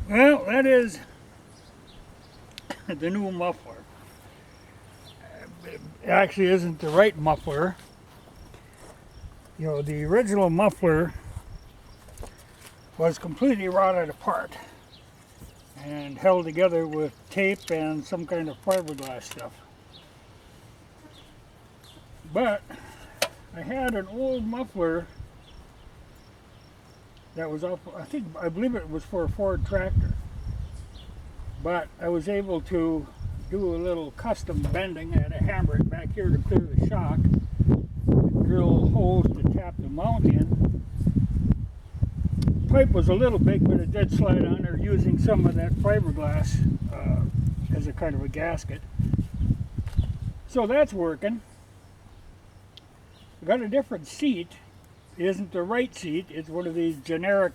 Well, that is the new muffler. It actually isn't the right muffler. You know, the original muffler was completely rotted apart and held together with tape and some kind of fiberglass stuff. But I had an old muffler that was off, I believe it was for a Ford tractor. But I was able to do a little custom bending. I had to hammer it back here to clear the shock, drill holes to tap the mount in. The pipe was a little big, but it did slide on there using some of that fiberglass as a kind of a gasket. So that's working. I got a different seat. It isn't the right seat. It's one of these generic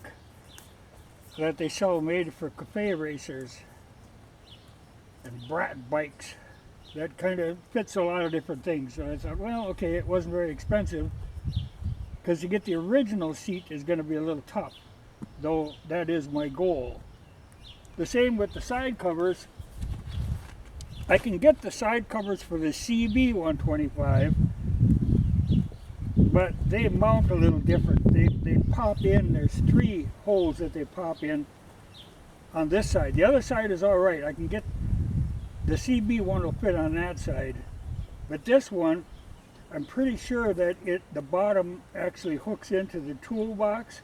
that they sell made for cafe racers and brat bikes. That kind of fits a lot of different things. So I thought, well, okay, it wasn't very expensive, because to get the original seat is going to be a little tough, though that is my goal. The same with the side covers. I can get the side covers for the CB 125, but they mount a little different. They pop in. There's 3 holes that they pop in on this side. The other side is all right. I can get the CB one will fit on that side, but this one, I'm pretty sure that the bottom actually hooks into the toolbox,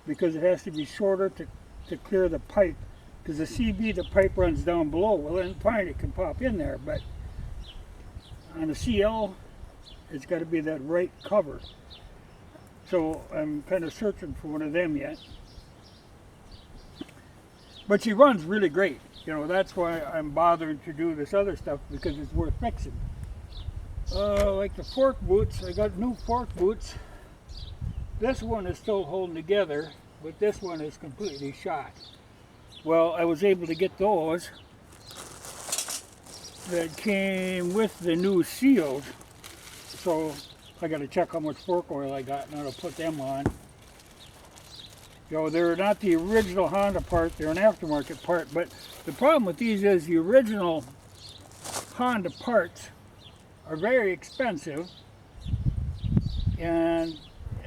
because it has to be shorter to clear the pipe. Because the CB, the pipe runs down below. Well, then fine, it can pop in there, but on the CL, it's got to be that right cover. So I'm kind of searching for one of them yet. But she runs really great. You know, that's why I'm bothering to do this other stuff, because it's worth fixing. Like the fork boots, I got new fork boots. This one is still holding together, but this one is completely shot. Well, I was able to get those that came with the new seals. So I got to check how much fork oil I got, and I'll put them on. You know, they're not the original Honda part, they're an aftermarket part, but the problem with these is the original Honda parts are very expensive and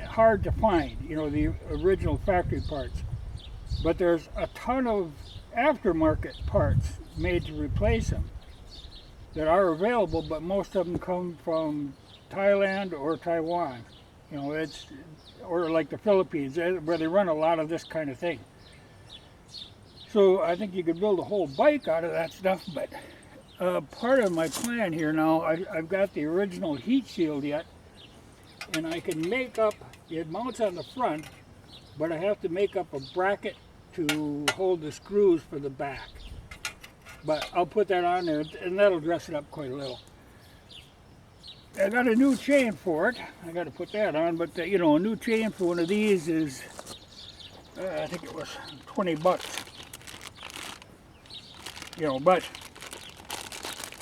hard to find, you know, the original factory parts. But there's a ton of aftermarket parts made to replace them that are available, but most of them come from Thailand or Taiwan. You know, or like the Philippines, where they run a lot of this kind of thing. So I think you could build a whole bike out of that stuff, but part of my plan here now, I've got the original heat shield yet, and I can make up, it mounts on the front, but I have to make up a bracket to hold the screws for the back. But I'll put that on there, and that'll dress it up quite a little. I got a new chain for it. I got to put that on, but you know, a new chain for one of these is, I think it was 20 bucks. You know, but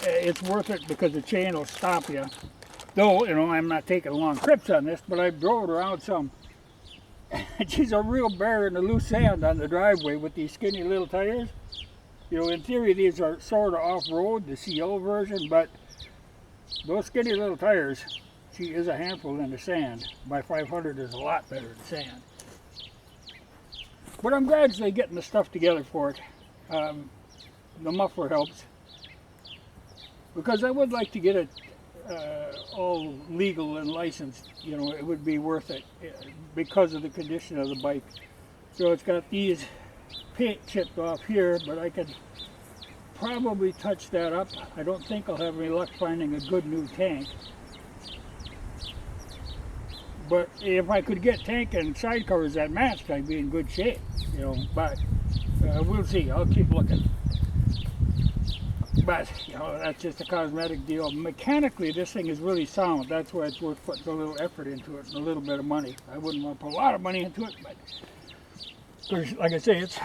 it's worth it because the chain will stop you. Though, you know, I'm not taking long trips on this, but I drove it around some. She's a real bear in the loose sand on the driveway with these skinny little tires. You know, in theory, these are sort of off-road, the CL version, but those skinny little tires, she is a handful in the sand. My 500 is a lot better than sand. But I'm gradually getting the stuff together for it. The muffler helps, because I would like to get it all legal and licensed. You know, it would be worth it because of the condition of the bike. So it's got these paint chipped off here, but I could probably touch that up. I don't think I'll have any luck finding a good new tank. But if I could get tank and side covers that matched, I'd be in good shape. You know, but we'll see. I'll keep looking. But, you know, that's just a cosmetic deal. Mechanically, this thing is really sound. That's why it's worth putting a little effort into it and a little bit of money. I wouldn't want to put a lot of money into it, but like I say, it's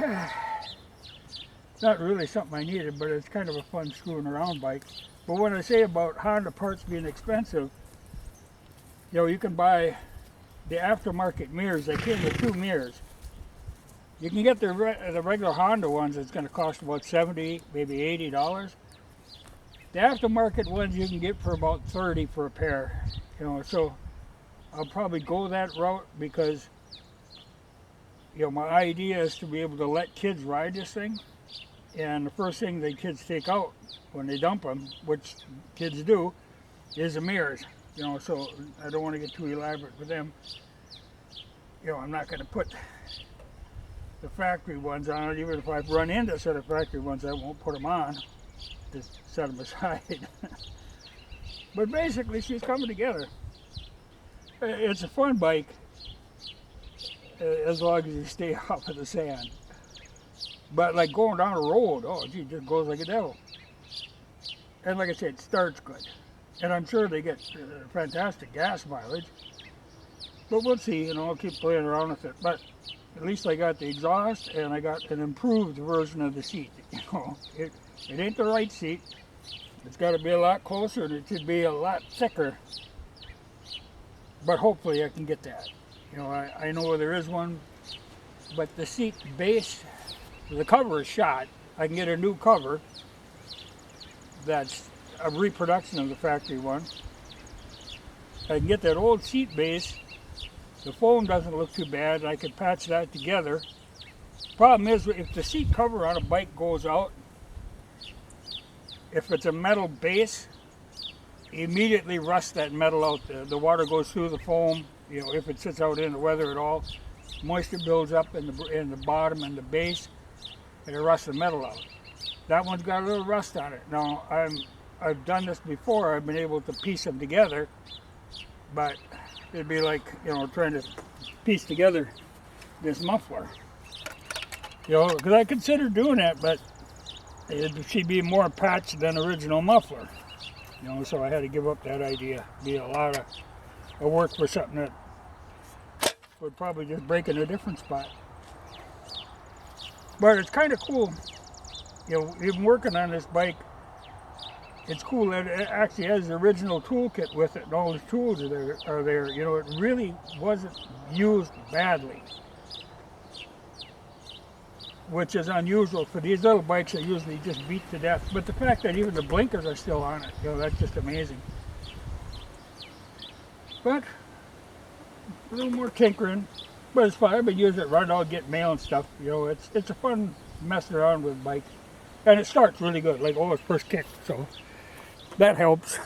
not really something I needed, but it's kind of a fun screwing around bike. But when I say about Honda parts being expensive, you know, you can buy the aftermarket mirrors. They came with 2 mirrors. You can get the regular Honda ones. It's going to cost about $70, maybe $80. The aftermarket ones you can get for about $30 for a pair. You know, so I'll probably go that route because, you know, my idea is to be able to let kids ride this thing. And the first thing the kids take out when they dump them, which kids do, is the mirrors. You know, so I don't want to get too elaborate with them. You know, I'm not going to put the factory ones on it. Even if I run into a set of factory ones, I won't put them on. Just set them aside. But basically, she's coming together. It's a fun bike, as long as you stay off of the sand. But like going down the road, oh gee, it just goes like a devil. And like I said, it starts good. And I'm sure they get fantastic gas mileage. But we'll see, you know, I'll keep playing around with it. But at least I got the exhaust and I got an improved version of the seat. You know, it ain't the right seat. It's got to be a lot closer and it should be a lot thicker. But hopefully I can get that. You know, I know there is one, but the seat base, the cover is shot. I can get a new cover that's a reproduction of the factory one. I can get that old seat base. The foam doesn't look too bad. I can patch that together. Problem is, if the seat cover on a bike goes out, if it's a metal base, immediately rust that metal out. The water goes through the foam. You know, if it sits out in the weather at all, moisture builds up in the bottom and the base, and it rusts the metal out. That one's got a little rust on it. Now, I've done this before. I've been able to piece them together, but it'd be like, you know, trying to piece together this muffler. You know, because I considered doing that, but she'd be more patched than original muffler. You know, so I had to give up that idea. Be a lot of work for something that would probably just break in a different spot. But it's kind of cool. You know, even working on this bike, it's cool that it actually has the original toolkit with it, and all the tools are there. You know, it really wasn't used badly, which is unusual for these little bikes that usually just beat to death. But the fact that even the blinkers are still on it, you know, that's just amazing. But a little more tinkering, but it's fine. I've been using it right now to get mail and stuff. You know, it's a fun messing around with bikes, and it starts really good. Like, oh, it's first kick, so that helps.